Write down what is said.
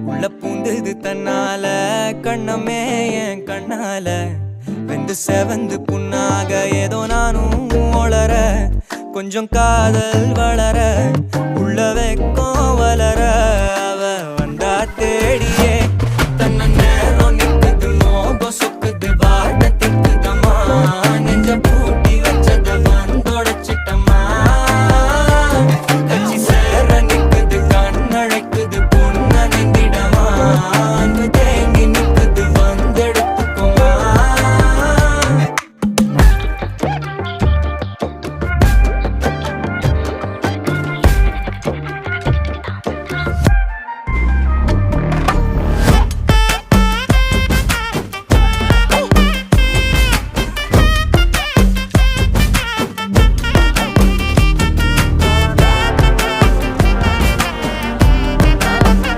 உள்ள பூந்தது தன்னால கண்ணமே என் கண்ணால வெந்து செவந்து புண்ணாக ஏதோ நானும் ஒளர கொஞ்சம் காதல் வளர உள்ள வெக்கம்